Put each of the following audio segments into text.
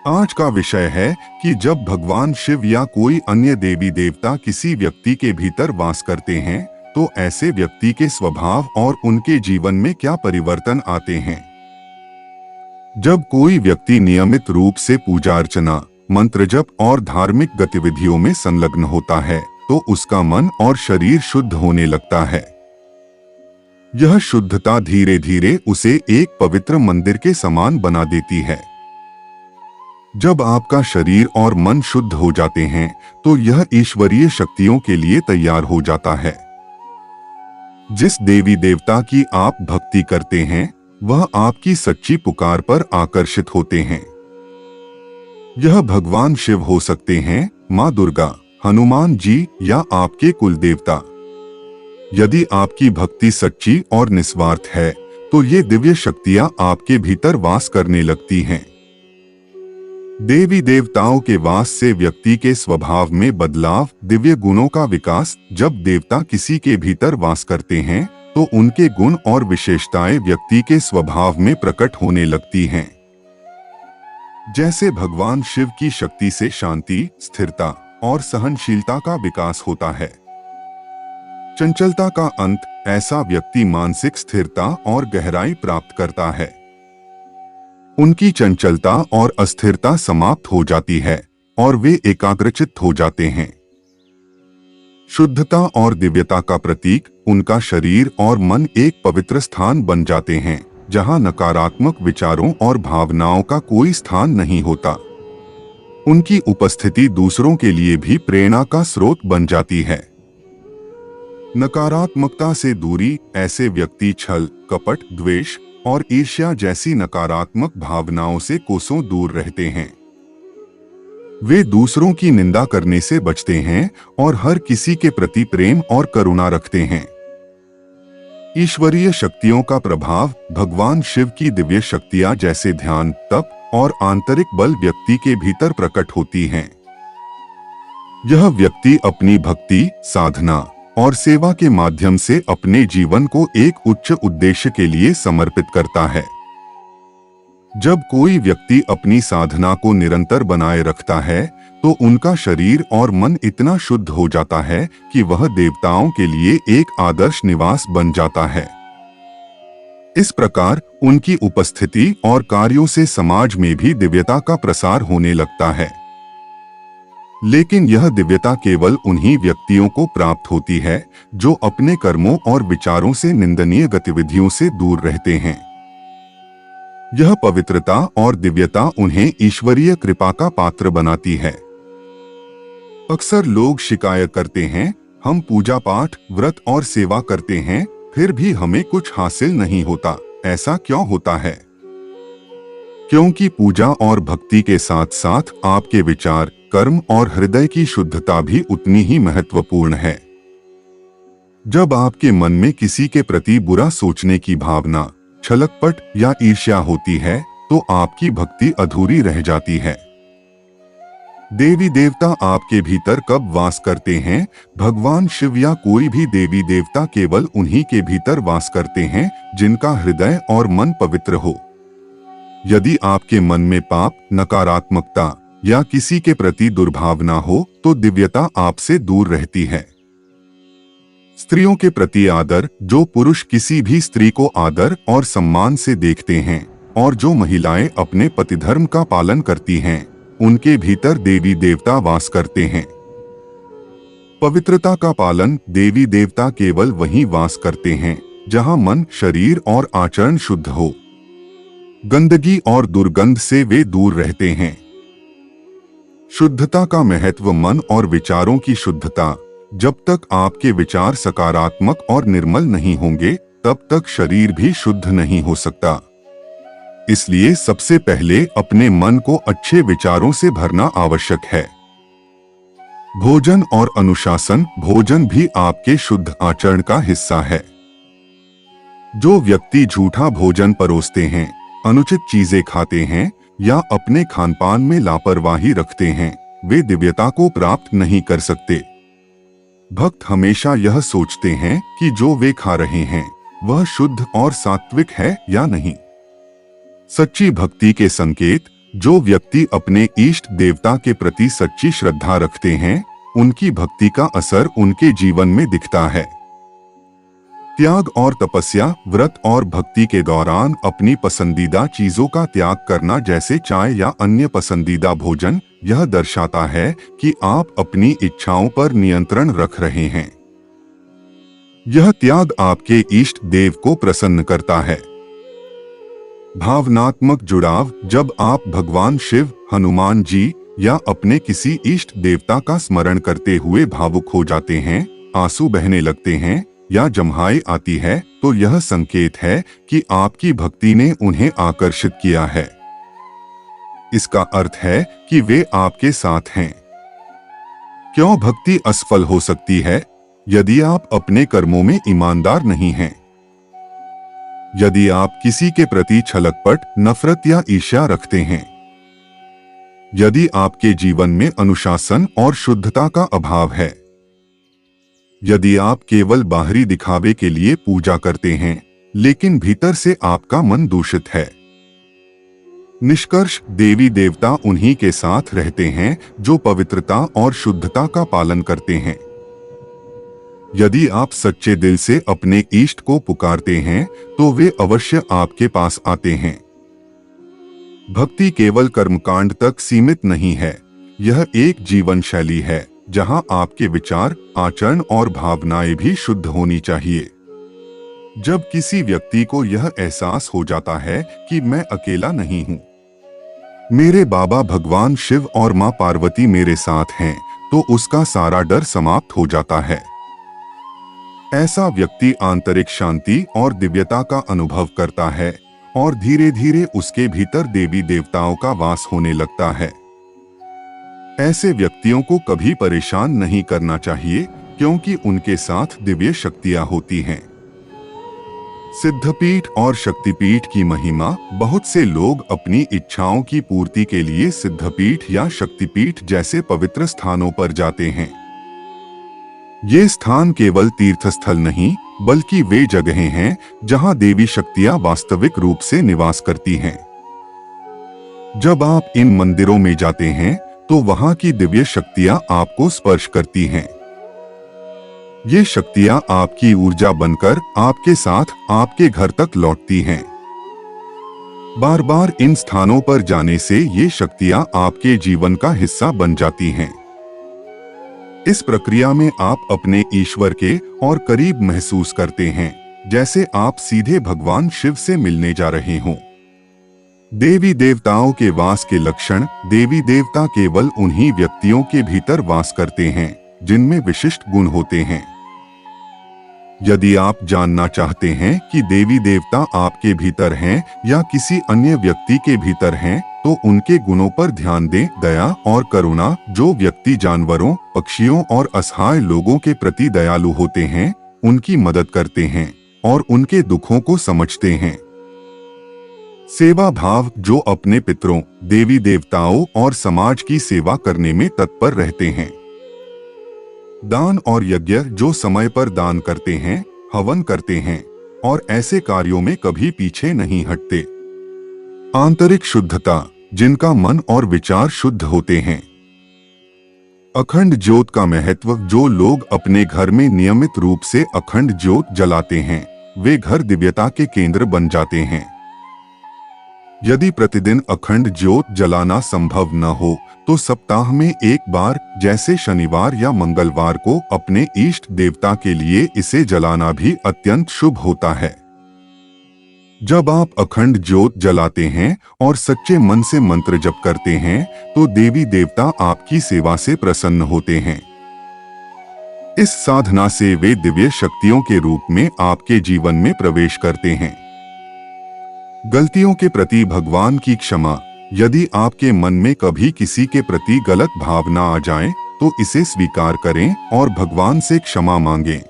आज का विषय है कि जब भगवान शिव या कोई अन्य देवी देवता किसी व्यक्ति के भीतर वास करते हैं तो ऐसे व्यक्ति के स्वभाव और उनके जीवन में क्या परिवर्तन आते हैं। जब कोई व्यक्ति नियमित रूप से पूजा अर्चना, मंत्र जप और धार्मिक गतिविधियों में संलग्न होता है तो उसका मन और शरीर शुद्ध होने लगता है। यह शुद्धता धीरे धीरे उसे एक पवित्र मंदिर के समान बना देती है। जब आपका शरीर और मन शुद्ध हो जाते हैं तो यह ईश्वरीय शक्तियों के लिए तैयार हो जाता है। जिस देवी देवता की आप भक्ति करते हैं वह आपकी सच्ची पुकार पर आकर्षित होते हैं। यह भगवान शिव हो सकते हैं, माँ दुर्गा, हनुमान जी या आपके कुल देवता। यदि आपकी भक्ति सच्ची और निस्वार्थ है तो ये दिव्य शक्तियां आपके भीतर वास करने लगती हैं। देवी देवताओं के वास से व्यक्ति के स्वभाव में बदलाव, दिव्य गुणों का विकास। जब देवता किसी के भीतर वास करते हैं तो उनके गुण और विशेषताएं व्यक्ति के स्वभाव में प्रकट होने लगती हैं। जैसे भगवान शिव की शक्ति से शांति, स्थिरता और सहनशीलता का विकास होता है। चंचलता का अंत, ऐसा व्यक्ति मानसिक स्थिरता और गहराई प्राप्त करता है। उनकी चंचलता और अस्थिरता समाप्त हो जाती है और वे एकाग्रचित्त हो जाते हैं। शुद्धता और दिव्यता का प्रतीक, उनका शरीर और मन एक पवित्र स्थान बन जाते हैं जहां नकारात्मक विचारों और भावनाओं का कोई स्थान नहीं होता। उनकी उपस्थिति दूसरों के लिए भी प्रेरणा का स्रोत बन जाती है। नकारात्मकता से दूरी, ऐसे व्यक्ति छल, कपट, द्वेष और ईर्ष्या जैसी नकारात्मक भावनाओं से कोसों दूर रहते हैं। वे दूसरों की निंदा करने से बचते हैं और हर किसी के प्रति प्रेम और करुणा रखते हैं। ईश्वरीय शक्तियों का प्रभाव, भगवान शिव की दिव्य शक्तियां जैसे ध्यान, तप और आंतरिक बल व्यक्ति के भीतर प्रकट होती हैं। यह व्यक्ति अपनी भक्ति, साधना और सेवा के माध्यम से अपने जीवन को एक उच्च उद्देश्य के लिए समर्पित करता है। जब कोई व्यक्ति अपनी साधना को निरंतर बनाए रखता है तो उनका शरीर और मन इतना शुद्ध हो जाता है कि वह देवताओं के लिए एक आदर्श निवास बन जाता है। इस प्रकार उनकी उपस्थिति और कार्यों से समाज में भी दिव्यता का प्रसार होने लगता है। लेकिन यह दिव्यता केवल उन्हीं व्यक्तियों को प्राप्त होती है जो अपने कर्मों और विचारों से निंदनीय गतिविधियों से दूर रहते हैं। यह पवित्रता और दिव्यता उन्हें ईश्वरीय कृपा का पात्र बनाती है। अक्सर लोग शिकायत करते हैं, हम पूजा पाठ, व्रत और सेवा करते हैं फिर भी हमें कुछ हासिल नहीं होता। ऐसा क्यों होता है? क्योंकि पूजा और भक्ति के साथ साथ आपके विचार, कर्म और हृदय की शुद्धता भी उतनी ही महत्वपूर्ण है। जब आपके मन में किसी के प्रति बुरा सोचने की भावना, छलकपट या ईर्ष्या होती है तो आपकी भक्ति अधूरी रह जाती है। देवी देवता आपके भीतर कब वास करते हैं? भगवान शिव या कोई भी देवी देवता केवल उन्हीं के भीतर वास करते हैं जिनका हृदय और मन पवित्र हो। यदि आपके मन में पाप, नकारात्मकता या किसी के प्रति दुर्भावना हो तो दिव्यता आपसे दूर रहती है। स्त्रियों के प्रति आदर, जो पुरुष किसी भी स्त्री को आदर और सम्मान से देखते हैं और जो महिलाएं अपने पतिधर्म का पालन करती हैं, उनके भीतर देवी देवता वास करते हैं। पवित्रता का पालन, देवी देवता केवल वहीं वास करते हैं जहां मन, शरीर और आचरण शुद्ध हो। गंदगी और दुर्गंध से वे दूर रहते हैं। शुद्धता का महत्व, मन और विचारों की शुद्धता। जब तक आपके विचार सकारात्मक और निर्मल नहीं होंगे तब तक शरीर भी शुद्ध नहीं हो सकता। इसलिए सबसे पहले अपने मन को अच्छे विचारों से भरना आवश्यक है। भोजन और अनुशासन, भोजन भी आपके शुद्ध आचरण का हिस्सा है। जो व्यक्ति झूठा भोजन परोसते हैं, अनुचित चीजें खाते हैं या अपने खानपान में लापरवाही रखते हैं, वे दिव्यता को प्राप्त नहीं कर सकते। भक्त हमेशा यह सोचते हैं कि जो वे खा रहे हैं वह शुद्ध और सात्विक है या नहीं। सच्ची भक्ति के संकेत, जो व्यक्ति अपने इष्ट देवता के प्रति सच्ची श्रद्धा रखते हैं, उनकी भक्ति का असर उनके जीवन में दिखता है। त्याग और तपस्या, व्रत और भक्ति के दौरान अपनी पसंदीदा चीजों का त्याग करना, जैसे चाय या अन्य पसंदीदा भोजन, यह दर्शाता है कि आप अपनी इच्छाओं पर नियंत्रण रख रहे हैं। यह त्याग आपके इष्ट देव को प्रसन्न करता है। भावनात्मक जुड़ाव, जब आप भगवान शिव, हनुमान जी या अपने किसी इष्ट देवता का स्मरण करते हुए भावुक हो जाते हैं, आंसू बहने लगते हैं या जम्हाई आती है, तो यह संकेत है कि आपकी भक्ति ने उन्हें आकर्षित किया है। इसका अर्थ है कि वे आपके साथ हैं। क्यों भक्ति असफल हो सकती है? यदि आप अपने कर्मों में ईमानदार नहीं हैं, यदि आप किसी के प्रति छलकपट, नफरत या ईर्ष्या रखते हैं, यदि आपके जीवन में अनुशासन और शुद्धता का अभाव है, यदि आप केवल बाहरी दिखावे के लिए पूजा करते हैं लेकिन भीतर से आपका मन दूषित है। निष्कर्ष, देवी देवता उन्हीं के साथ रहते हैं जो पवित्रता और शुद्धता का पालन करते हैं। यदि आप सच्चे दिल से अपने इष्ट को पुकारते हैं तो वे अवश्य आपके पास आते हैं। भक्ति केवल कर्मकांड तक सीमित नहीं है, यह एक जीवन शैली है जहां आपके विचार, आचरण और भावनाएं भी शुद्ध होनी चाहिए। जब किसी व्यक्ति को यह एहसास हो जाता है कि मैं अकेला नहीं हूं, मेरे बाबा भगवान शिव और मां पार्वती मेरे साथ हैं, तो उसका सारा डर समाप्त हो जाता है। ऐसा व्यक्ति आंतरिक शांति और दिव्यता का अनुभव करता है और धीरे धीरे उसके भीतर देवी देवताओं का वास होने लगता है। ऐसे व्यक्तियों को कभी परेशान नहीं करना चाहिए, क्योंकि उनके साथ दिव्य शक्तियां होती हैं। सिद्धपीठ और शक्तिपीठ की महिमा, बहुत से लोग अपनी इच्छाओं की पूर्ति के लिए सिद्धपीठ या शक्तिपीठ जैसे पवित्र स्थानों पर जाते हैं। ये स्थान केवल तीर्थस्थल नहीं, बल्कि वे जगहें हैं जहां देवी शक्तियां वास्तविक रूप से निवास करती हैं। जब आप इन मंदिरों में जाते हैं तो वहां की दिव्य शक्तियां आपको स्पर्श करती हैं। ये शक्तियां आपकी ऊर्जा बनकर आपके साथ आपके घर तक लौटती हैं। बार बार इन स्थानों पर जाने से ये शक्तियां आपके जीवन का हिस्सा बन जाती हैं। इस प्रक्रिया में आप अपने ईश्वर के और करीब महसूस करते हैं, जैसे आप सीधे भगवान शिव से मिलने जा रहे हों। देवी देवताओं के वास के लक्षण, देवी देवता केवल उन्हीं व्यक्तियों के भीतर वास करते हैं जिनमें विशिष्ट गुण होते हैं। यदि आप जानना चाहते हैं कि देवी देवता आपके भीतर हैं या किसी अन्य व्यक्ति के भीतर हैं, तो उनके गुणों पर ध्यान दें। दया और करुणा, जो व्यक्ति जानवरों, पक्षियों और असहाय लोगों के प्रति दयालु होते हैं, उनकी मदद करते हैं और उनके दुखों को समझते हैं। सेवा भाव, जो अपने पितरों, देवी देवताओं और समाज की सेवा करने में तत्पर रहते हैं। दान और यज्ञ, जो समय पर दान करते हैं, हवन करते हैं और ऐसे कार्यों में कभी पीछे नहीं हटते। आंतरिक शुद्धता, जिनका मन और विचार शुद्ध होते हैं। अखंड ज्योत का महत्व, जो लोग अपने घर में नियमित रूप से अखंड ज्योत जलाते हैं, वे घर दिव्यता के केंद्र बन जाते हैं। यदि प्रतिदिन अखंड ज्योत जलाना संभव न हो, तो सप्ताह में एक बार, जैसे शनिवार या मंगलवार को, अपने इष्ट देवता के लिए इसे जलाना भी अत्यंत शुभ होता है। जब आप अखंड ज्योत जलाते हैं और सच्चे मन से मंत्र जप करते हैं, तो देवी देवता आपकी सेवा से प्रसन्न होते हैं। इस साधना से वे दिव्य शक्तियों के रूप में आपके जीवन में प्रवेश करते हैं। गलतियों के प्रति भगवान की क्षमा, यदि आपके मन में कभी किसी के प्रति गलत भावना आ जाए, तो इसे स्वीकार करें और भगवान से क्षमा मांगें।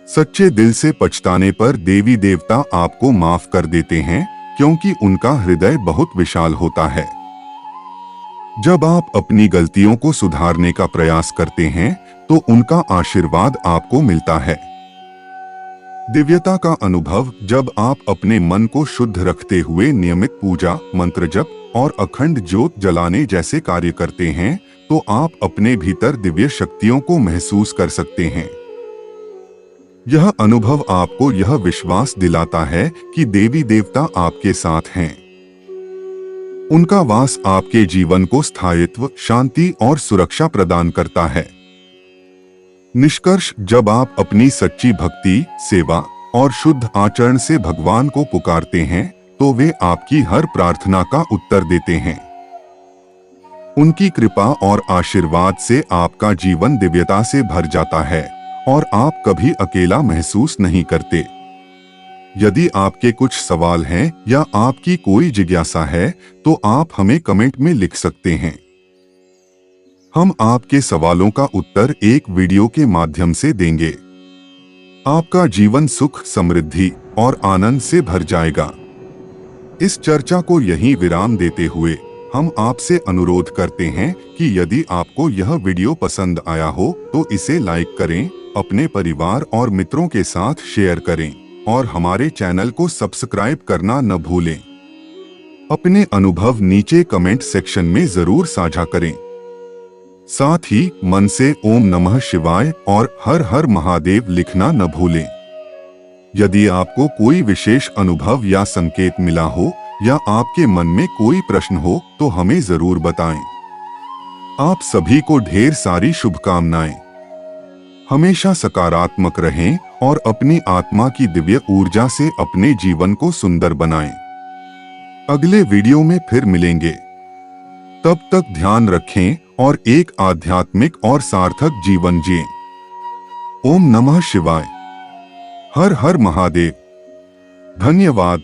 सच्चे दिल से पछताने पर देवी देवता आपको माफ कर देते हैं, क्योंकि उनका हृदय बहुत विशाल होता है। जब आप अपनी गलतियों को सुधारने का प्रयास करते हैं, तो उनका आशीर्वाद आपको मिलता है। दिव्यता का अनुभव जब आप अपने मन को शुद्ध रखते हुए नियमित पूजा, मंत्र जप और अखंड ज्योत जलाने जैसे कार्य करते हैं, तो आप अपने भीतर दिव्य शक्तियों को महसूस कर सकते हैं। यह अनुभव आपको यह विश्वास दिलाता है कि देवी देवता आपके साथ हैं। उनका वास आपके जीवन को स्थायित्व, शांति और सुरक्षा प्रदान करता है। निष्कर्ष, जब आप अपनी सच्ची भक्ति, सेवा और शुद्ध आचरण से भगवान को पुकारते हैं, तो वे आपकी हर प्रार्थना का उत्तर देते हैं। उनकी कृपा और आशीर्वाद से आपका जीवन दिव्यता से भर जाता है और आप कभी अकेला महसूस नहीं करते। यदि आपके कुछ सवाल हैं या आपकी कोई जिज्ञासा है, तो आप हमें कमेंट में लिख सकते हैं। हम आपके सवालों का उत्तर एक वीडियो के माध्यम से देंगे। आपका जीवन सुख, समृद्धि और आनंद से भर जाएगा। इस चर्चा को यहीं विराम देते हुए हम आपसे अनुरोध करते हैं कि यदि आपको यह वीडियो पसंद आया हो तो इसे लाइक करें, अपने परिवार और मित्रों के साथ शेयर करें और हमारे चैनल को सब्सक्राइब करना न भूलें। अपने अनुभव नीचे कमेंट सेक्शन में जरूर साझा करें। साथ ही मन से ओम नमः शिवाय और हर हर महादेव लिखना न भूलें। यदि आपको कोई विशेष अनुभव या संकेत मिला हो या आपके मन में कोई प्रश्न हो तो हमें जरूर बताएं। आप सभी को ढेर सारी शुभकामनाएं। हमेशा सकारात्मक रहें और अपनी आत्मा की दिव्य ऊर्जा से अपने जीवन को सुंदर बनाएं। अगले वीडियो में फिर मिलेंगे। तब तक ध्यान रखें और एक आध्यात्मिक और सार्थक जीवन जिएं। ओम नमः शिवाय। हर हर महादेव। धन्यवाद।